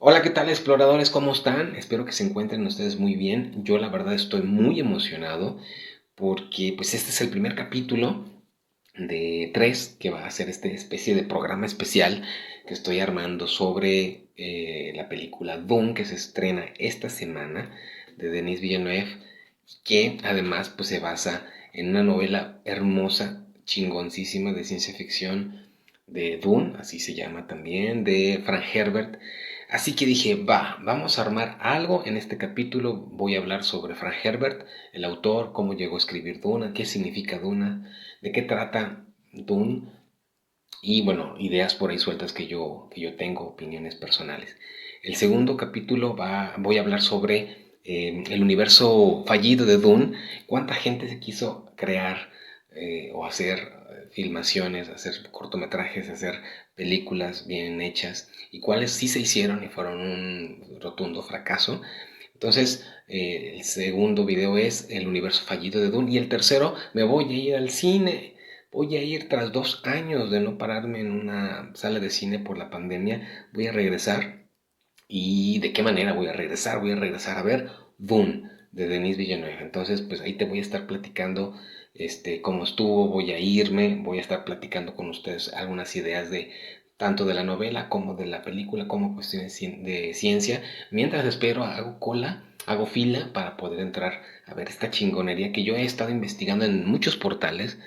Hola, ¿qué tal exploradores? ¿Cómo están? Espero que se encuentren ustedes muy bien. Yo la verdad estoy muy emocionado porque pues este es el primer capítulo de tres que va a ser esta especie de programa especial que estoy armando sobre la película Dune que se estrena esta semana de Denis Villeneuve, que además pues se basa en una novela hermosa, chingoncísima de ciencia ficción de Dune, así se llama también, de Frank Herbert. Así que dije, vamos a armar algo en este capítulo. Voy a hablar sobre Frank Herbert, el autor, cómo llegó a escribir Duna, qué significa Duna, de qué trata Dune y bueno, ideas por ahí sueltas que yo tengo, opiniones personales. El segundo capítulo voy a hablar sobre el universo fallido de Dune, cuánta gente se quiso crear o hacer filmaciones, hacer cortometrajes, hacer películas bien hechas y cuáles sí se hicieron y fueron un rotundo fracaso. Entonces, el segundo video es el universo fallido de Dune y el tercero, me voy a ir al cine. Voy a ir tras 2 años de no pararme en una sala de cine por la pandemia. Voy a regresar. ¿Y de qué manera voy a regresar? Voy a regresar a ver Dune de Denis Villeneuve. Entonces, pues ahí te voy a estar platicando cómo estuvo, voy a irme, voy a estar platicando con ustedes algunas ideas de tanto de la novela como de la película, como cuestiones de ciencia. Mientras espero, hago cola, hago fila para poder entrar a ver esta chingonería que yo he estado investigando en muchos portales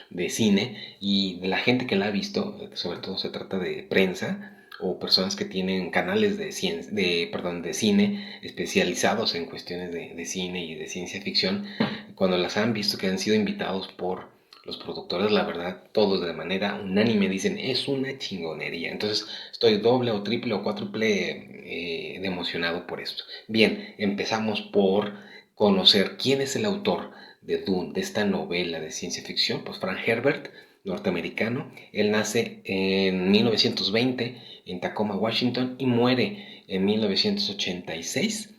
de cine y de la gente que la ha visto, sobre todo se trata de prensa o personas que tienen canales de cine especializados en cuestiones de cine y de ciencia ficción, cuando las han visto que han sido invitados por los productores, la verdad, todos de manera unánime dicen es una chingonería. Entonces estoy doble o triple o cuádruple de emocionado por esto. Bien, empezamos por conocer quién es el autor de Dune, de esta novela de ciencia ficción, pues Frank Herbert, norteamericano. Él nace en 1920 en Tacoma, Washington, y muere en 1986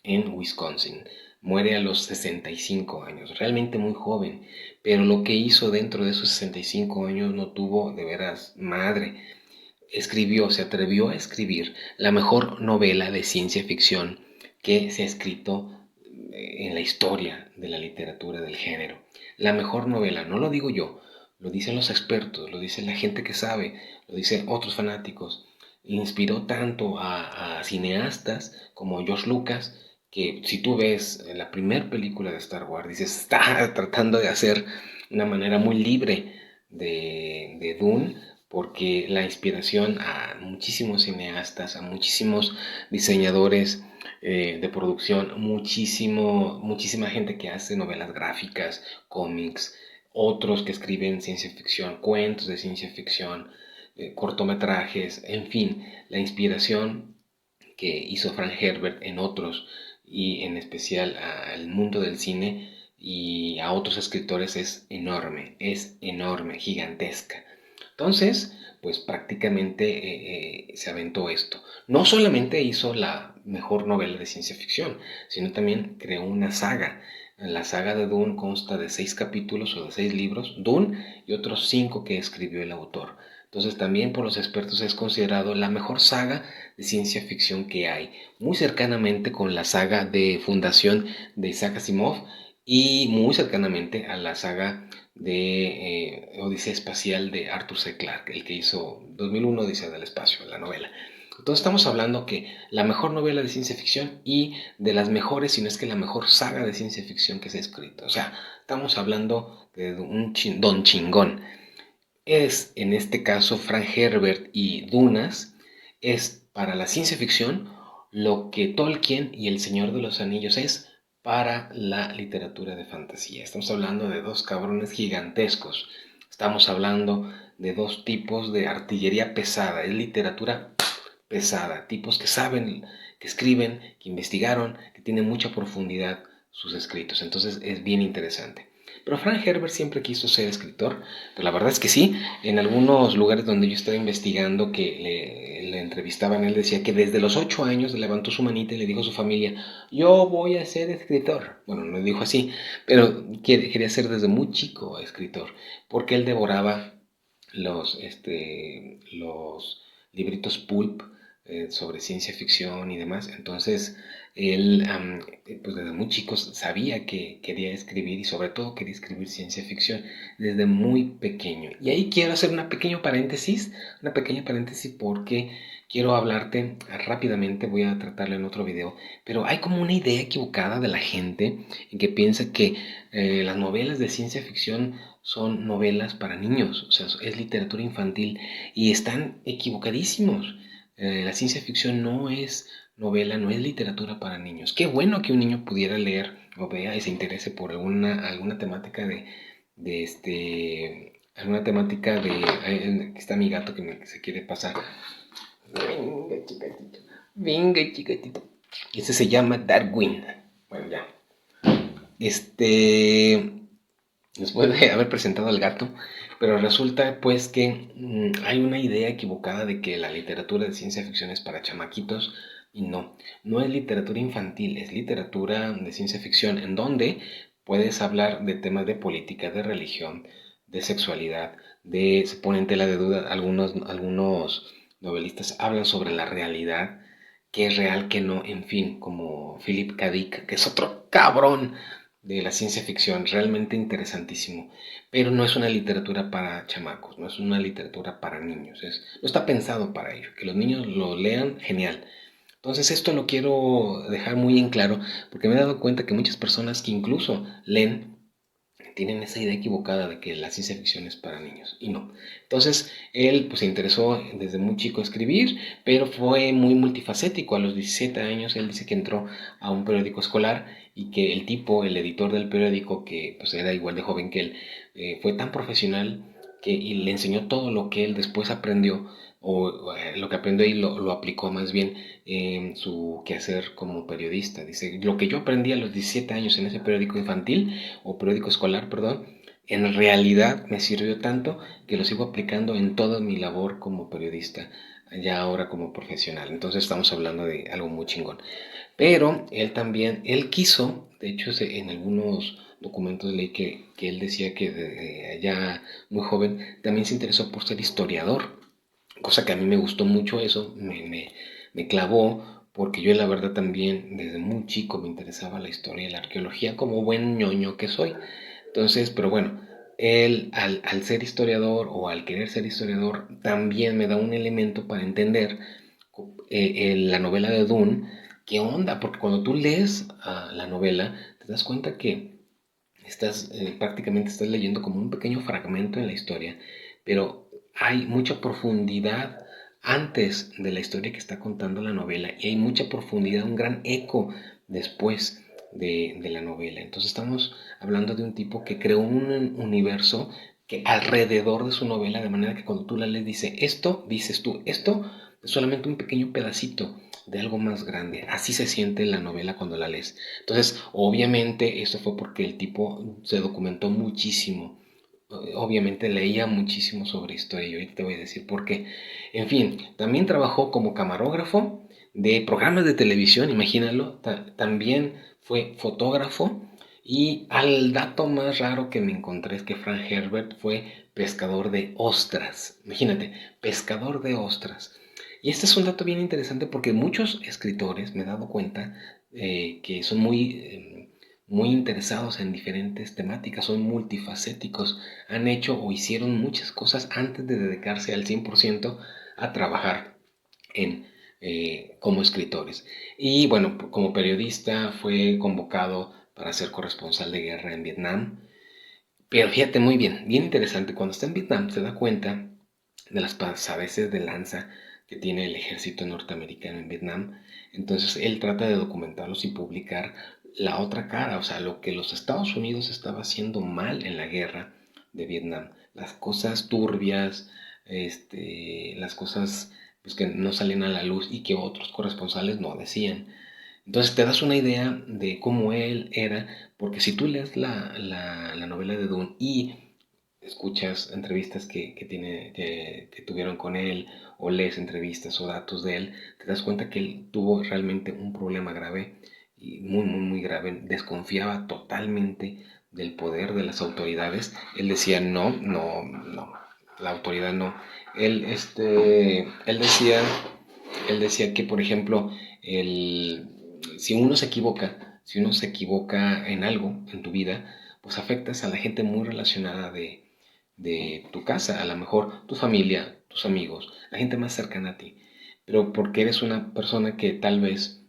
en Wisconsin. Muere a los 65 años, realmente muy joven, pero lo que hizo dentro de esos 65 años no tuvo de veras madre. Escribió, se atrevió a escribir la mejor novela de ciencia ficción que se ha escrito en la historia de la literatura del género. La mejor novela, no lo digo yo, lo dicen los expertos, lo dice la gente que sabe, lo dicen otros fanáticos. Inspiró tanto a cineastas como George Lucas, que si tú ves la primera película de Star Wars, dices, está tratando de hacer una manera muy libre de Dune, porque la inspiración a muchísimos cineastas, a muchísimos diseñadores de producción, muchísima gente que hace novelas gráficas, cómics, otros que escriben ciencia ficción, cuentos de ciencia ficción, cortometrajes, en fin, la inspiración que hizo Frank Herbert en otros y en especial al mundo del cine y a otros escritores es enorme, gigantesca. Entonces, pues prácticamente se aventó esto. No solamente hizo la mejor novela de ciencia ficción, sino también creó una saga. La saga de Dune consta de 6 capítulos o de 6 libros, Dune y otros 5 que escribió el autor. Entonces también por los expertos es considerado la mejor saga de ciencia ficción que hay, muy cercanamente con la saga de Fundación de Isaac Asimov y muy cercanamente a la saga de Odisea Espacial de Arthur C. Clarke, el que hizo 2001 Odisea del Espacio, la novela. Entonces estamos hablando que la mejor novela de ciencia ficción y de las mejores, si no es que la mejor saga de ciencia ficción que se ha escrito. O sea, estamos hablando de un don chingón. Es, en este caso, Frank Herbert y Dunas, es para la ciencia ficción lo que Tolkien y El Señor de los Anillos es para la literatura de fantasía. Estamos hablando de dos cabrones gigantescos. Estamos hablando de dos tipos de artillería pesada. Es literatura pesada. Tipos que saben, que escriben, que investigaron, que tienen mucha profundidad sus escritos. Entonces es bien interesante. Pero Frank Herbert siempre quiso ser escritor, pero la verdad es que sí, en algunos lugares donde yo estaba investigando que le entrevistaban, él decía que desde los 8 años levantó su manita y le dijo a su familia, yo voy a ser escritor. Bueno, no dijo así, pero quería ser desde muy chico escritor, porque él devoraba los libritos pulp sobre ciencia ficción y demás. Entonces, él, pues desde muy chico sabía que quería escribir y sobre todo quería escribir ciencia ficción desde muy pequeño. Y ahí quiero hacer una pequeña paréntesis porque quiero hablarte rápidamente, voy a tratarlo en otro video, pero hay como una idea equivocada de la gente en que piensa que las novelas de ciencia ficción son novelas para niños, o sea, es literatura infantil y están equivocadísimos. La ciencia ficción no es novela, no es literatura para niños. Qué bueno que un niño pudiera leer o vea y se interese por alguna temática alguna temática de, aquí está mi gato que se quiere pasar. Venga, chiquitito. Venga, chiquitito. Ese se llama Darwin. Bueno, ya. Después de haber presentado al gato, pero resulta pues que hay una idea equivocada de que la literatura de ciencia ficción es para chamaquitos y no, no es literatura infantil, es literatura de ciencia ficción en donde puedes hablar de temas de política, de religión, de sexualidad, se pone en tela de duda, algunos novelistas hablan sobre la realidad, qué es real, qué no, en fin, como Philip K. Dick, que es otro cabrón de la ciencia ficción, realmente interesantísimo, pero no es una literatura para chamacos, no es una literatura para niños, no está pensado para ello, que los niños lo lean, genial. Entonces esto lo quiero dejar muy en claro, porque me he dado cuenta que muchas personas que incluso leen tienen esa idea equivocada de que la ciencia ficción es para niños y no. Entonces él pues se interesó desde muy chico a escribir, pero fue muy multifacético. A los 17 años él dice que entró a un periódico escolar y que el tipo, el editor del periódico, que pues era igual de joven que él, fue tan profesional y le enseñó todo lo que él después aprendió o lo que aprendió y lo aplicó más bien en su quehacer como periodista. Dice, lo que yo aprendí a los 17 años en ese periódico infantil o periódico escolar, perdón, en realidad me sirvió tanto que lo sigo aplicando en toda mi labor como periodista, ya ahora como profesional. Entonces estamos hablando de algo muy chingón. Pero él también, él quiso, de hecho en algunos documentos leí que él decía que ya muy joven también se interesó por ser historiador, cosa que a mí me gustó mucho eso, me clavó, porque yo la verdad también desde muy chico me interesaba la historia y la arqueología como buen ñoño que soy. Entonces, pero bueno, él al ser historiador o al querer ser historiador también me da un elemento para entender la novela de Dune, qué onda, porque cuando tú lees la novela te das cuenta que prácticamente estás leyendo como un pequeño fragmento en la historia, pero hay mucha profundidad antes de la historia que está contando la novela y hay mucha profundidad, un gran eco después de la novela. Entonces estamos hablando de un tipo que creó un universo que alrededor de su novela, de manera que cuando tú la lees dice esto, dices tú, esto es solamente un pequeño pedacito de algo más grande. Así se siente la novela cuando la lees. Entonces, obviamente, esto fue porque el tipo se documentó muchísimo. Obviamente leía muchísimo sobre historia y ahorita te voy a decir por qué. En fin, también trabajó como camarógrafo de programas de televisión, imagínalo. También fue fotógrafo y al dato más raro que me encontré es que Frank Herbert fue pescador de ostras. Imagínate, pescador de ostras. Y este es un dato bien interesante porque muchos escritores, me he dado cuenta, que son muy interesados en diferentes temáticas, son multifacéticos, han hecho o hicieron muchas cosas antes de dedicarse al 100% a trabajar como escritores. Y bueno, como periodista fue convocado para ser corresponsal de guerra en Vietnam. Pero fíjate muy bien, bien interesante, cuando está en Vietnam se da cuenta de las pasadeces de lanza que tiene el ejército norteamericano en Vietnam. Entonces él trata de documentarlos y publicar la otra cara, o sea, lo que los Estados Unidos estaba haciendo mal en la guerra de Vietnam, las cosas turbias, las cosas pues, que no salen a la luz y que otros corresponsales no decían. Entonces te das una idea de cómo él era, porque si tú lees la novela de Dune y escuchas entrevistas que tuvieron con él o lees entrevistas o datos de él, te das cuenta que él tuvo realmente un problema grave y muy, muy, muy grave. Desconfiaba totalmente del poder de las autoridades. Él decía, no, no, no, la autoridad no. Él decía Él decía que, por ejemplo, si uno se equivoca, si uno se equivoca en algo en tu vida, pues afectas a la gente muy relacionada de tu casa, a lo mejor tu familia, tus amigos, la gente más cercana a ti, pero porque eres una persona que tal vez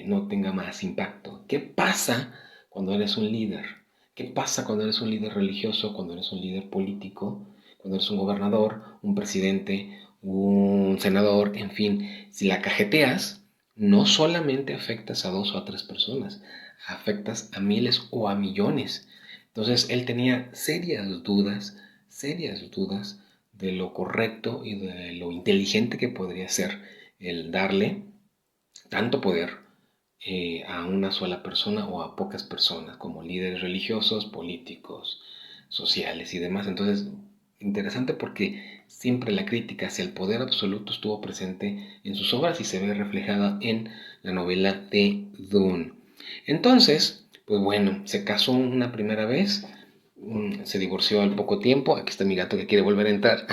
no tenga más impacto. ¿Qué pasa cuando eres un líder? ¿Qué pasa cuando eres un líder religioso, cuando eres un líder político, cuando eres un gobernador, un presidente, un senador, en fin? Si la cajeteas, no solamente afectas a 2 o a 3 personas, afectas a miles o a millones. Entonces él tenía serias dudas de lo correcto y de lo inteligente que podría ser el darle tanto poder a una sola persona o a pocas personas, como líderes religiosos, políticos, sociales y demás. Entonces, interesante porque siempre la crítica hacia el poder absoluto estuvo presente en sus obras y se ve reflejada en la novela de Dune. Entonces, pues bueno, se casó una primera vez, se divorció al poco tiempo. Aquí está mi gato que quiere volver a entrar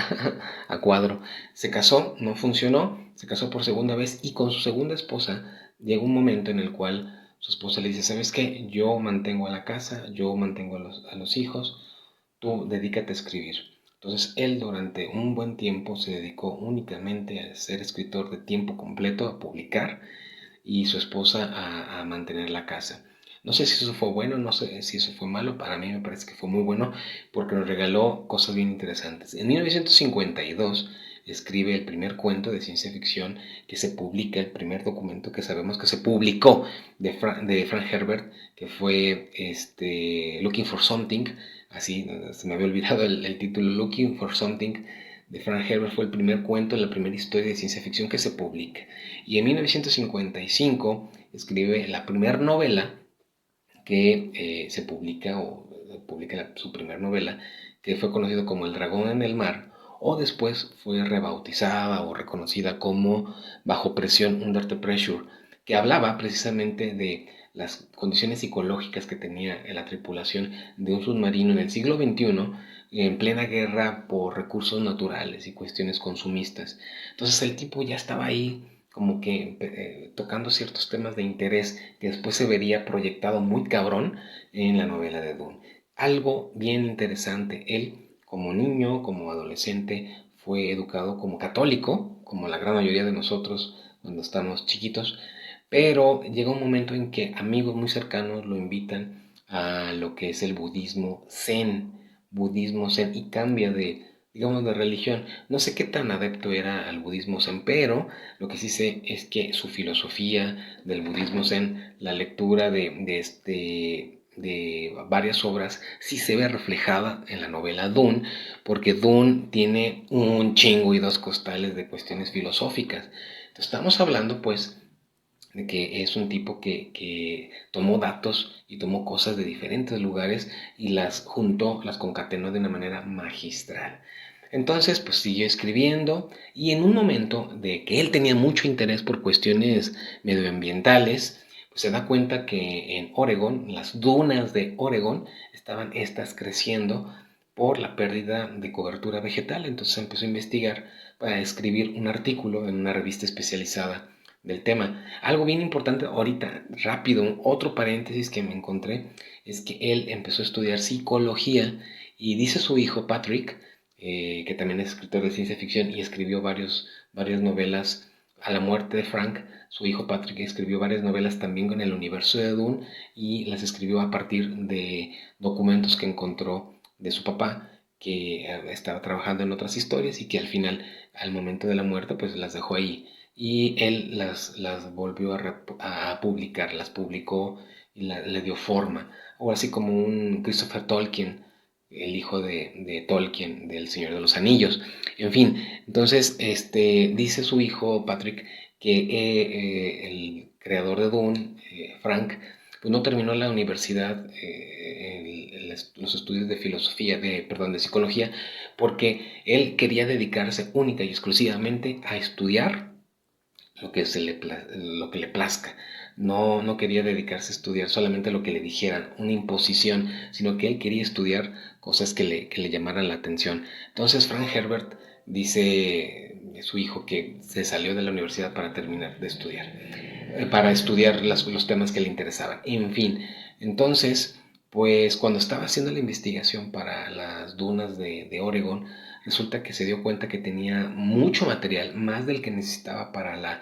a cuadro. Se casó, no funcionó, se casó por segunda vez y con su segunda esposa llega un momento en el cual su esposa le dice, ¿sabes qué? Yo mantengo a la casa, yo mantengo a los hijos, tú dedícate a escribir. Entonces él durante un buen tiempo se dedicó únicamente a ser escritor de tiempo completo, a publicar, y su esposa a mantener la casa. No sé si eso fue bueno, no sé si eso fue malo, para mí me parece que fue muy bueno porque nos regaló cosas bien interesantes. En 1952 escribe el primer cuento de ciencia ficción que se publica, el primer documento que sabemos que se publicó de Frank Herbert, que fue Looking for Something, así se me había olvidado el título, Looking for Something, de Frank Herbert. Fue el primer cuento, la primera historia de ciencia ficción que se publica. Y en 1955 escribe la primera novela que se publica, o publica su primera novela, que fue conocido como El dragón en el mar, o después fue rebautizada o reconocida como Bajo presión, Under the Pressure, que hablaba precisamente de las condiciones psicológicas que tenía la tripulación de un submarino en el siglo XXI, en plena guerra por recursos naturales y cuestiones consumistas. Entonces el tipo ya estaba ahí como que tocando ciertos temas de interés que después se vería proyectado muy cabrón en la novela de Dune. Algo bien interesante. Él, como niño, como adolescente, fue educado como católico, como la gran mayoría de nosotros cuando estamos chiquitos, pero llega un momento en que amigos muy cercanos lo invitan a lo que es el budismo zen, y cambia de, digamos, de religión. No sé qué tan adepto era al budismo zen, pero lo que sí sé es que su filosofía del budismo zen, la lectura de varias obras, sí se ve reflejada en la novela Dune, porque Dune tiene un chingo y 2 costales de cuestiones filosóficas. Entonces, estamos hablando, pues, de que es un tipo que tomó datos y tomó cosas de diferentes lugares y las juntó, las concatenó de una manera magistral. Entonces, pues siguió escribiendo, y en un momento de que él tenía mucho interés por cuestiones medioambientales, pues se da cuenta que en Oregón, las dunas de Oregón, estaban estas creciendo por la pérdida de cobertura vegetal. Entonces empezó a investigar para escribir un artículo en una revista especializada del tema. Algo bien importante ahorita, rápido, otro paréntesis que me encontré, es que él empezó a estudiar psicología, y dice su hijo Patrick, que también es escritor de ciencia ficción y escribió varias novelas a la muerte de Frank. Su hijo Patrick escribió varias novelas también con el universo de Dune, y las escribió a partir de documentos que encontró de su papá, que estaba trabajando en otras historias y que al final, al momento de la muerte, pues las dejó ahí. Y él las volvió a publicar, las publicó y le dio forma. O así como un Christopher Tolkien, el hijo de Tolkien, del Señor de los Anillos. En fin, entonces dice su hijo Patrick que el creador de Dune, Frank, pues no terminó la universidad, los estudios de filosofía, perdón, de psicología, porque él quería dedicarse única y exclusivamente a estudiar lo que le plazca. No, no quería dedicarse a estudiar solamente lo que le dijeran, una imposición, sino que él quería estudiar cosas que le llamaran la atención. Entonces Frank Herbert dice, su hijo que se salió de la universidad para terminar de estudiar, para estudiar los temas que le interesaban. En fin, entonces, pues cuando estaba haciendo la investigación para las dunas de Oregon, resulta que se dio cuenta que tenía mucho material, más del que necesitaba para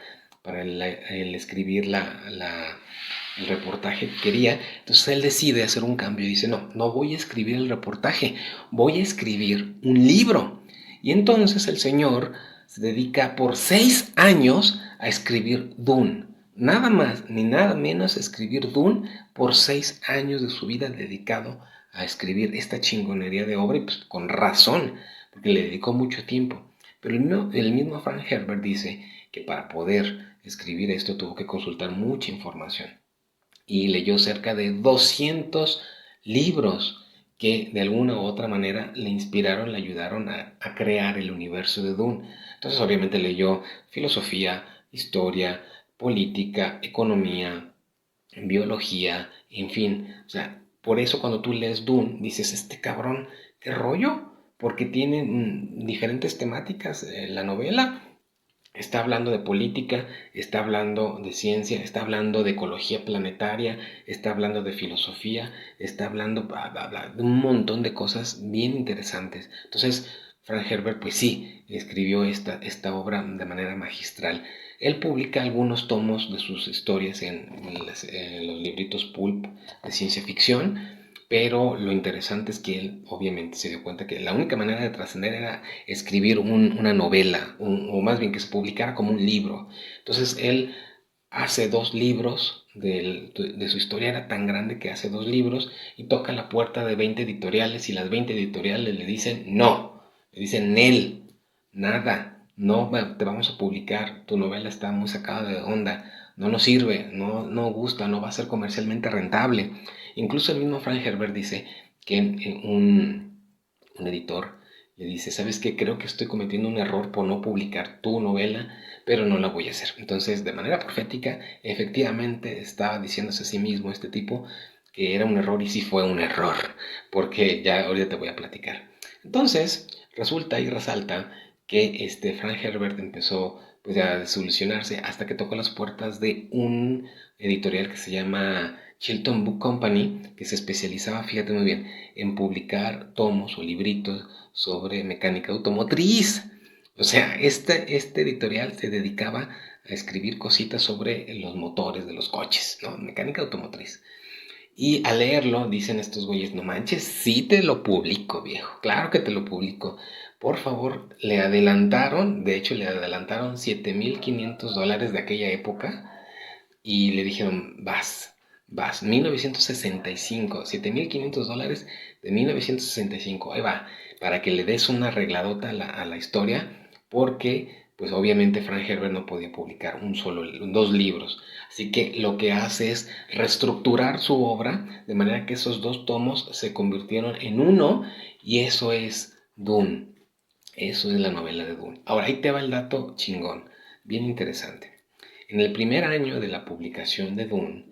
el escribir el reportaje que quería. Entonces él decide hacer un cambio y dice, no, no voy a escribir el reportaje, voy a escribir un libro. Y entonces el señor se dedica por 6 años a escribir Dune. Nada más ni nada menos a escribir Dune por 6 años de su vida dedicado a escribir esta chingonería de obra, y pues con razón, porque le dedicó mucho tiempo. Pero el mismo Frank Herbert dice que para poder escribir esto tuvo que consultar mucha información y leyó cerca de 200 libros que de alguna u otra manera le inspiraron, le ayudaron a crear el universo de Dune. Entonces obviamente leyó filosofía, historia, política, economía, biología, en fin. O sea, por eso cuando tú lees Dune dices, este cabrón, ¿qué rollo? Porque tiene diferentes temáticas la novela. Está hablando de política, está hablando de ciencia, está hablando de ecología planetaria, está hablando de filosofía, está hablando de un montón de cosas bien interesantes. Entonces, Frank Herbert, pues sí, escribió esta obra de manera magistral. Él publica algunos tomos de sus historias en los libritos pulp de ciencia ficción, pero lo interesante es que él obviamente se dio cuenta que la única manera de trascender era escribir una novela, o más bien que se publicara como un libro. Entonces él hace 2 libros, de su historia era tan grande que hace 2 libros y toca la puerta de 20 editoriales y las 20 editoriales le dicen no, le dicen él, nada, no te vamos a publicar, tu novela está muy sacada de onda, no nos sirve, no gusta, no va a ser comercialmente rentable. Incluso el mismo Frank Herbert dice que un editor le dice, ¿sabes qué? Creo que estoy cometiendo un error por no publicar tu novela, pero no la voy a hacer. Entonces, de manera profética, efectivamente estaba diciéndose a sí mismo este tipo que era un error, y sí fue un error, porque ya ahorita te voy a platicar. Entonces, resulta y resalta que Frank Herbert empezó pues a desilusionarse hasta que tocó las puertas de un editorial que se llama Chilton Book Company, que se especializaba, fíjate muy bien, en publicar tomos o libritos sobre mecánica automotriz. O sea, este editorial se dedicaba a escribir cositas sobre los motores de los coches, ¿no? Mecánica automotriz. Y al leerlo, dicen estos güeyes, no manches, sí te lo publico, viejo. Claro que te lo publico. Por favor, le adelantaron, de hecho le adelantaron $7,500 de aquella época y le dijeron, vas, 1965, $7,500 de 1965, ahí va, para que le des una arregladota a la historia, porque pues obviamente Frank Herbert no podía publicar 2 libros, así que lo que hace es reestructurar su obra de manera que esos 2 tomos se convirtieron en uno, y eso es Dune, eso es la novela de Dune. Ahora ahí te va el dato chingón, bien interesante. En el primer año de la publicación de Dune,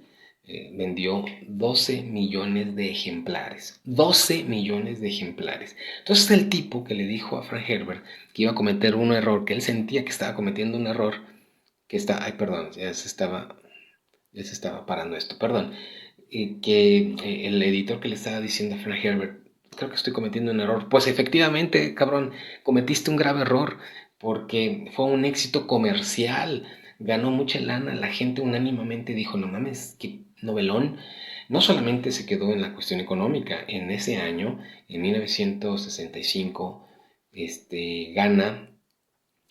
vendió 12 millones de ejemplares. 12 millones de ejemplares. Entonces el tipo que le dijo a Frank Herbert que iba a cometer un error, que él sentía que estaba cometiendo un error, ay, perdón, ya se estaba parando esto, perdón, que el editor que le estaba diciendo a Frank Herbert, creo que estoy cometiendo un error. Pues efectivamente, cabrón, cometiste un grave error porque fue un éxito comercial, ganó mucha lana, la gente unánimemente dijo, no mames, qué novelón. No solamente se quedó en la cuestión económica, en ese año, en 1965, gana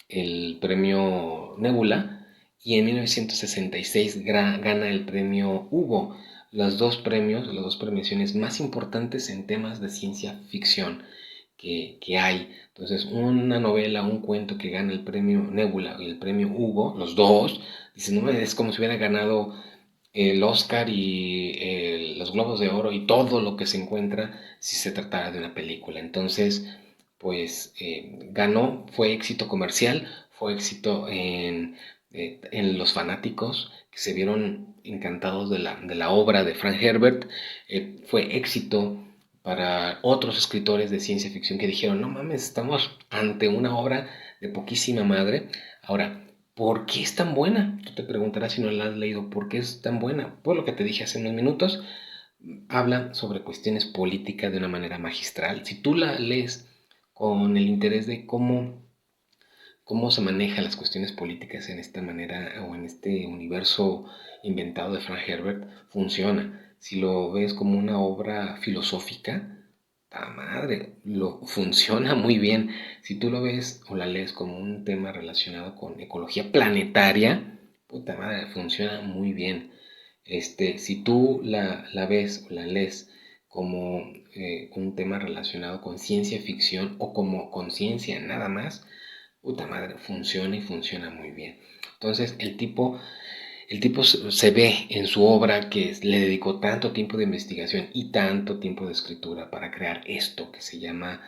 el premio Nebula, y en 1966 gana el premio Hugo, los 2 premios, las 2 premiaciones más importantes en temas de ciencia ficción que hay. Entonces, una novela, un cuento que gana el premio Nebula y el premio Hugo, los dos, dicen, no, es como si hubiera ganado el Oscar y los Globos de Oro y todo lo que se encuentra si se tratara de una película. Entonces, pues ganó, fue éxito comercial, fue éxito en los fanáticos que se vieron encantados de la obra de Frank Herbert, fue éxito para otros escritores de ciencia ficción que dijeron, no mames, estamos ante una obra de poquísima madre. Ahora, ¿por qué es tan buena? Tú te preguntarás si no la has leído, ¿por qué es tan buena? Pues lo que te dije hace unos minutos, habla sobre cuestiones políticas de una manera magistral. Si tú la lees con el interés de cómo se manejan las cuestiones políticas en esta manera o en este universo inventado de Frank Herbert, funciona. Si lo ves como una obra filosófica, ¡ta madre! Funciona muy bien. Si tú lo ves o la lees como un tema relacionado con ecología planetaria, puta madre, funciona muy bien. Si tú la ves o la lees como un tema relacionado con ciencia ficción o como conciencia nada más, puta madre, funciona y funciona muy bien. Entonces, el tipo se ve en su obra que le dedicó tanto tiempo de investigación y tanto tiempo de escritura para crear esto que se llama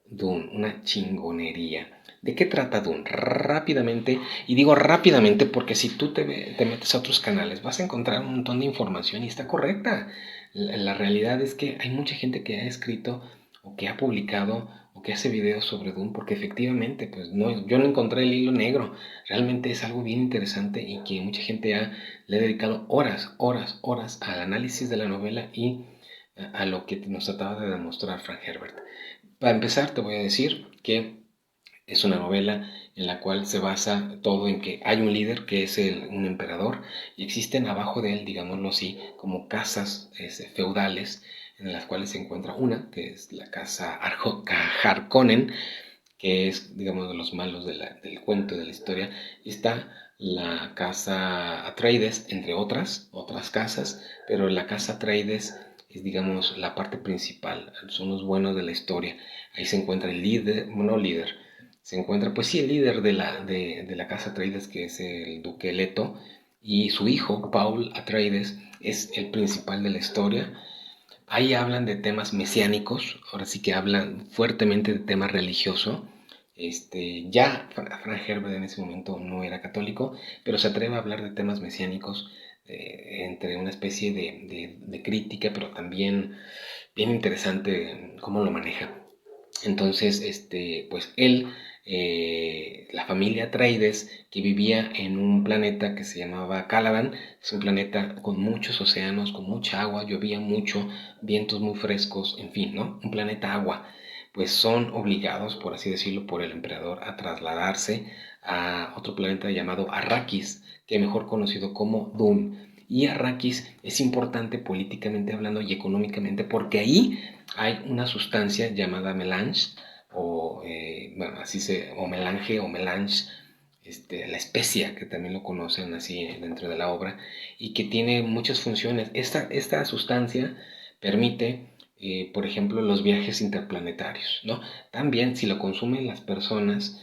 Dune, una chingonería. ¿De qué trata Dune? Rápidamente, y digo rápidamente porque si tú te metes a otros canales vas a encontrar un montón de información y está correcta. La realidad es que hay mucha gente que ha escrito o que ha publicado o que hace videos sobre Dune porque efectivamente, pues no, yo no encontré el hilo negro. Realmente es algo bien interesante y que mucha gente le ha dedicado horas, horas, horas al análisis de la novela y a lo que nos trataba de demostrar Frank Herbert. Para empezar, te voy a decir que es una novela en la cual se basa todo en que hay un líder que es un emperador y existen abajo de él, digámoslo así, como casas feudales en las cuales se encuentra una, que es la casa Harkonnen, que es, digamos, de los malos del cuento, de la historia, y está la casa Atreides, entre otras casas, pero la casa Atreides es, digamos, la parte principal, son los buenos de la historia. Ahí se encuentra el líder, no líder, se encuentra, pues sí, el líder de la casa Atreides, que es el duque Leto, y su hijo, Paul Atreides, es el principal de la historia. Ahí hablan de temas mesiánicos, ahora sí que hablan fuertemente de tema religioso. Ya Frank Herbert en ese momento no era católico, pero se atreve a hablar de temas mesiánicos entre una especie de crítica, pero también bien interesante cómo lo maneja. Entonces, pues él, la familia Atreides, que vivía en un planeta que se llamaba Caladan, es un planeta con muchos océanos, con mucha agua, llovía mucho, vientos muy frescos, en fin, ¿no? Un planeta agua. Pues son obligados, por así decirlo, por el emperador a trasladarse a otro planeta llamado Arrakis, que mejor conocido como Dune. Y Arrakis es importante políticamente hablando y económicamente porque ahí hay una sustancia llamada melange, bueno, o melange o melange, la especia, que también lo conocen así dentro de la obra, y que tiene muchas funciones. Esta sustancia permite, por ejemplo, los viajes interplanetarios, ¿no? También, si lo consumen las personas,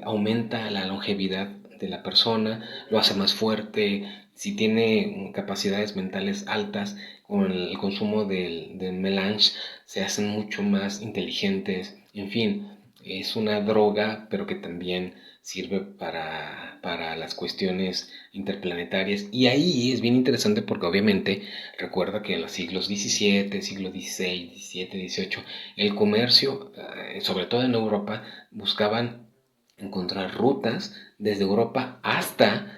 aumenta la longevidad de la persona, lo hace más fuerte. Si tiene capacidades mentales altas, con el consumo del melange se hacen mucho más inteligentes. En fin, es una droga, pero que también sirve para las cuestiones interplanetarias. Y ahí es bien interesante porque obviamente recuerda que en los siglos XVII, siglo XVI, XVII, XVIII, el comercio, sobre todo en Europa, buscaban encontrar rutas desde Europa hasta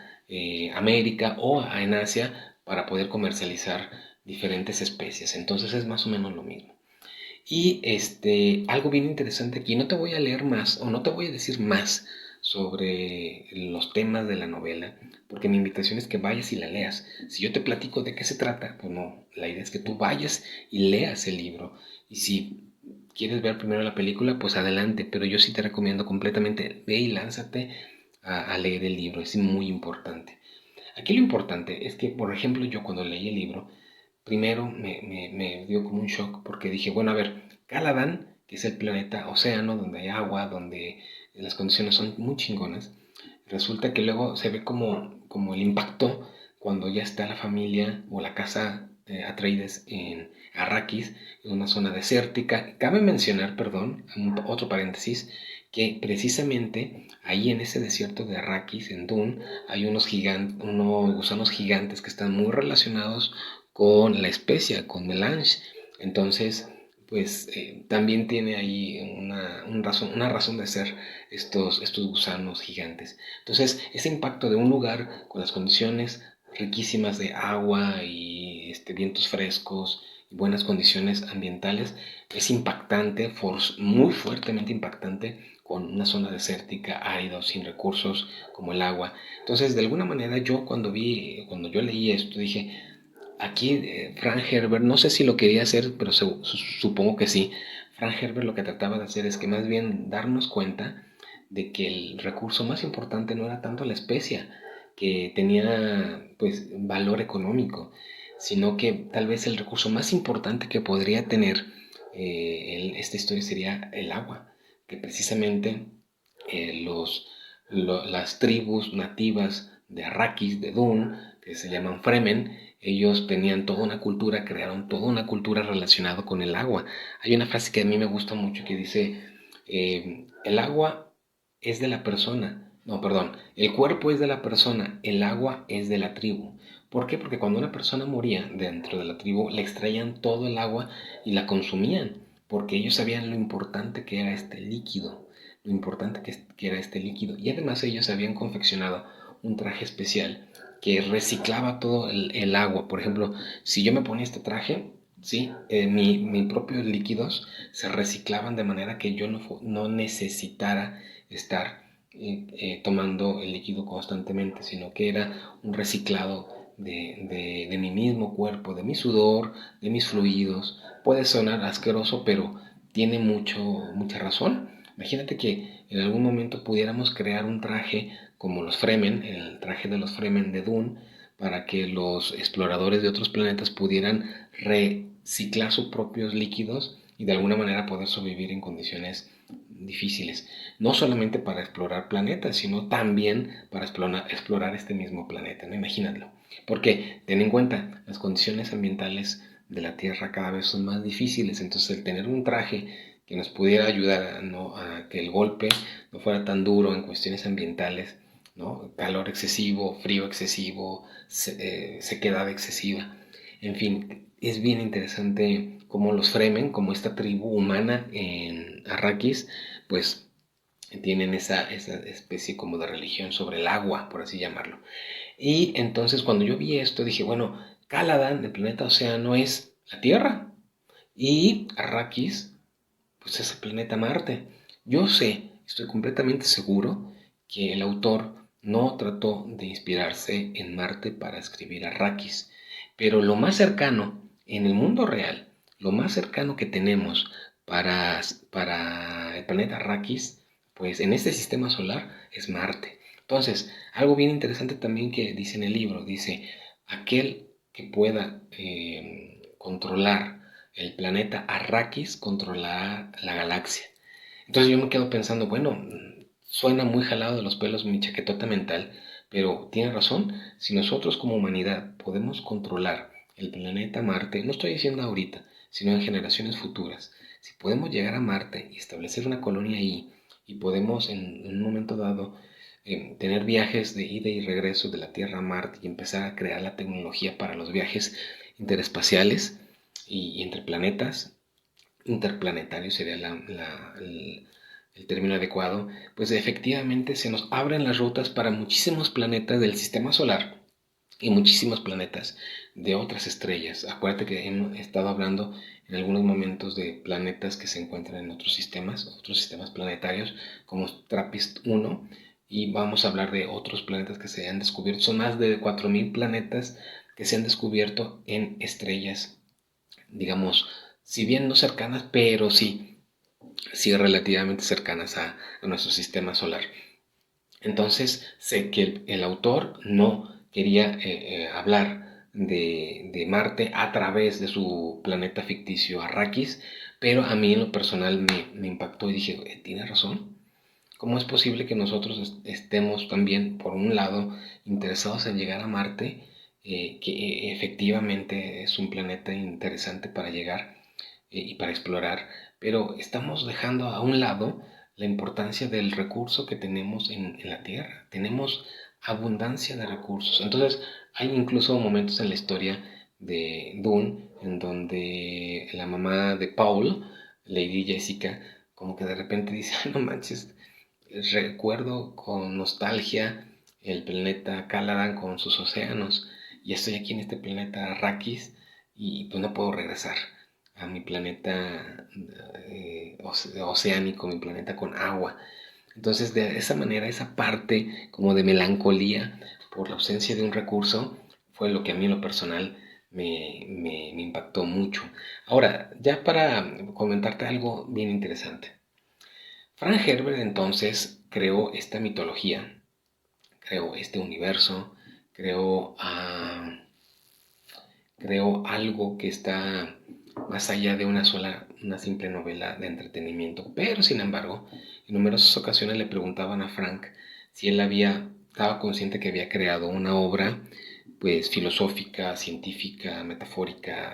América o en Asia para poder comercializar diferentes especies. Entonces es más o menos lo mismo. Y algo bien interesante aquí, no te voy a leer más o no te voy a decir más sobre los temas de la novela, porque mi invitación es que vayas y la leas. Si yo te platico de qué se trata, pues no, la idea es que tú vayas y leas el libro. Y si quieres ver primero la película, pues adelante, pero yo sí te recomiendo completamente, ve y lánzate a leer el libro, es muy importante. Aquí lo importante es que, por ejemplo, yo cuando leí el libro, primero me dio como un shock porque dije, bueno, a ver, Caladan, que es el planeta océano, donde hay agua, donde las condiciones son muy chingonas, resulta que luego se ve como el impacto cuando ya está la familia o la casa Atreides en Arrakis, en una zona desértica. Cabe mencionar, perdón, otro paréntesis, que precisamente ahí en ese desierto de Arrakis, en Dune, hay unos gusanos gigantes que están muy relacionados con la especia, con melange. Entonces, pues también tiene ahí una razón de ser estos gusanos gigantes. Entonces, ese impacto de un lugar con las condiciones riquísimas de agua y vientos frescos y buenas condiciones ambientales es impactante, muy fuertemente impactante con una zona desértica, árida, sin recursos como el agua. Entonces, de alguna manera yo cuando yo leí esto, dije, aquí Frank Herbert, no sé si lo quería hacer, pero supongo que sí. Frank Herbert lo que trataba de hacer es que más bien darnos cuenta de que el recurso más importante no era tanto la especia, que tenía pues valor económico, sino que tal vez el recurso más importante que podría tener esta historia sería el agua, que precisamente las tribus nativas de Arrakis, de Dune, que se llaman Fremen, ellos tenían toda una cultura, crearon toda una cultura relacionada con el agua. Hay una frase que a mí me gusta mucho que dice, el agua es de la persona, no, perdón, el cuerpo es de la persona, el agua es de la tribu. ¿Por qué? Porque cuando una persona moría dentro de la tribu, le extraían todo el agua y la consumían, porque ellos sabían lo importante que era este líquido, lo importante que era este líquido. Y además ellos habían confeccionado un traje especial que reciclaba todo el agua. Por ejemplo, si yo me ponía este traje, ¿sí? Mis propios líquidos se reciclaban de manera que yo no necesitara estar tomando el líquido constantemente, sino que era un reciclado de mi mismo cuerpo, de mi sudor, de mis fluidos. Puede sonar asqueroso, pero tiene mucha razón. Imagínate que en algún momento pudiéramos crear un traje como los Fremen, el traje de los Fremen de Dune, para que los exploradores de otros planetas pudieran reciclar sus propios líquidos y de alguna manera poder sobrevivir en condiciones difíciles. No solamente para explorar planetas, sino también para explorar este mismo planeta, ¿no? Imagínatelo. Porque ten en cuenta, las condiciones ambientales de la Tierra cada vez son más difíciles, entonces el tener un traje que nos pudiera ayudar a que el golpe no fuera tan duro en cuestiones ambientales, ¿no? Calor excesivo, frío excesivo, sequedad excesiva. En fin, es bien interesante cómo los Fremen, como esta tribu humana en Arrakis, pues tienen esa especie como de religión sobre el agua, por así llamarlo. Y entonces cuando yo vi esto dije, bueno, Caladan, el planeta Océano, es la Tierra. Y Arrakis, pues es el planeta Marte. Yo sé, estoy completamente seguro que el autor no trató de inspirarse en Marte para escribir Arrakis, pero lo más cercano en el mundo real, lo más cercano que tenemos para el planeta Arrakis, pues en este sistema solar es Marte. Entonces, algo bien interesante también que dice en el libro, dice, aquel que pueda controlar el planeta Arrakis controlará la galaxia. Entonces yo me quedo pensando, bueno, suena muy jalado de los pelos mi chaquetota mental, pero tiene razón, si nosotros como humanidad podemos controlar el planeta Marte, no estoy diciendo ahorita, sino en generaciones futuras, si podemos llegar a Marte y establecer una colonia ahí, y podemos en un momento dado tener viajes de ida y regreso de la Tierra a Marte y empezar a crear la tecnología para los viajes interespaciales y entre planetas, interplanetario sería el término adecuado, pues efectivamente se nos abren las rutas para muchísimos planetas del sistema solar y muchísimos planetas de otras estrellas. Acuérdate que hemos estado hablando en algunos momentos de planetas que se encuentran en otros sistemas planetarios, como TRAPPIST-1, y vamos a hablar de otros planetas que se han descubierto. Son más de 4000 planetas que se han descubierto en estrellas, digamos, si bien no cercanas, pero sí relativamente cercanas a nuestro sistema solar. Entonces sé que el autor no quería hablar de Marte a través de su planeta ficticio Arrakis, pero a mí en lo personal me impactó y dije, tiene razón. ¿Cómo es posible que nosotros estemos también, por un lado, interesados en llegar a Marte, que efectivamente es un planeta interesante para llegar y para explorar, pero estamos dejando a un lado la importancia del recurso que tenemos en la Tierra? Tenemos abundancia de recursos. Entonces, hay incluso momentos en la historia de Dune en donde la mamá de Paul, Lady Jessica, como que de repente dice, "Ay, no manches, recuerdo con nostalgia el planeta Caladan con sus océanos y estoy aquí en este planeta Arrakis y pues no puedo regresar a mi planeta oceánico, mi planeta con agua". Entonces, de esa manera, esa parte como de melancolía por la ausencia de un recurso fue lo que a mí en lo personal me impactó mucho. Ahora, ya para comentarte algo bien interesante. Frank Herbert entonces creó esta mitología, creó este universo, creó, creó algo que está más allá de una simple novela de entretenimiento. Pero sin embargo, en numerosas ocasiones le preguntaban a Frank si él estaba consciente que había creado una obra pues filosófica, científica, metafórica,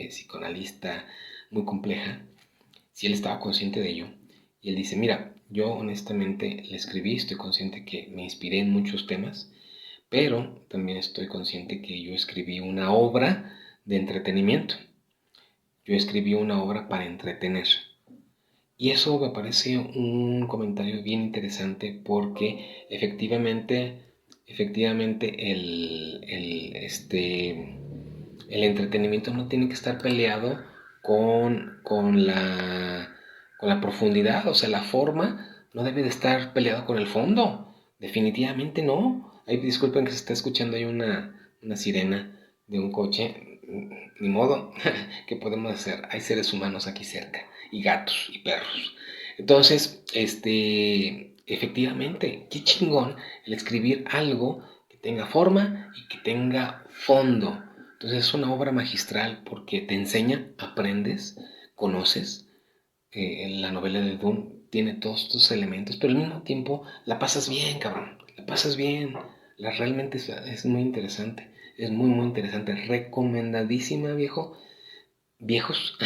psicoanalista, muy compleja, si él estaba consciente de ello. Y él dice, mira, yo honestamente le escribí, estoy consciente que me inspiré en muchos temas, pero también estoy consciente que yo escribí una obra de entretenimiento. Yo escribí una obra para entretener. Y eso me parece un comentario bien interesante porque efectivamente el entretenimiento no tiene que estar peleado con la profundidad, o sea, la forma no debe de estar peleado con el fondo. Definitivamente no. Ay, disculpen que se está escuchando ahí una sirena de un coche. Ni modo, ¿qué podemos hacer? Hay seres humanos aquí cerca, y gatos, y perros. Entonces, efectivamente, qué chingón el escribir algo que tenga forma y que tenga fondo. Entonces es una obra magistral porque te enseña, aprendes, conoces. La novela de Dune tiene todos estos elementos, pero al mismo tiempo la pasas bien, cabrón. La pasas bien. Realmente es muy interesante. Es muy, muy interesante. Recomendadísima, viejo. Viejos,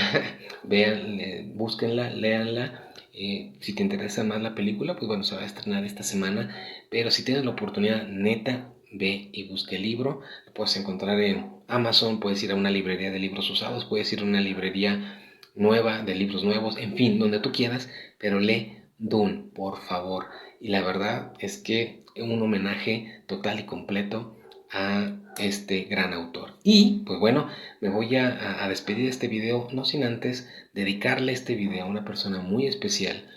vean, búsquenla, léanla. Si te interesa más la película, pues bueno, se va a estrenar esta semana. Pero si tienes la oportunidad, neta, ve y busca el libro. Lo puedes encontrar en Amazon, puedes ir a una librería de libros usados, puedes ir a una librería nueva de libros nuevos, en fin, donde tú quieras, pero lee Dune, por favor. Y la verdad es que es un homenaje total y completo a este gran autor. Y pues bueno, me voy a despedir de este video, no sin antes dedicarle este video a una persona muy especial.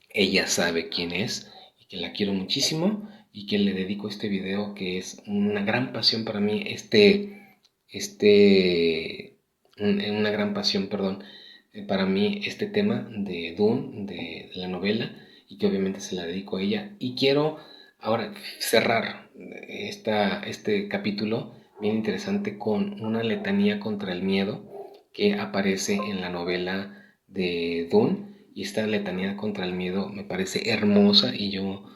Ella sabe quién es y que la quiero muchísimo y que le dedico este video que es una gran pasión para mí, una gran pasión, perdón, para mí este tema de Dune, de la novela, y que obviamente se la dedico a ella. Y quiero ahora cerrar este capítulo bien interesante con una letanía contra el miedo que aparece en la novela de Dune. Y esta letanía contra el miedo me parece hermosa y yo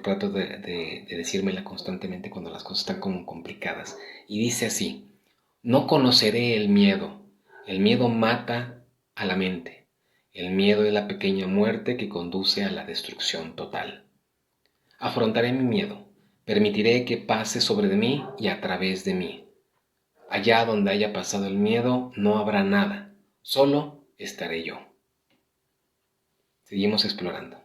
trato de decírmela constantemente cuando las cosas están como complicadas. Y dice así, no conoceré el miedo mata a la mente, el miedo es la pequeña muerte que conduce a la destrucción total. Afrontaré mi miedo, permitiré que pase sobre de mí y a través de mí. Allá donde haya pasado el miedo no habrá nada, solo estaré yo. Seguimos explorando.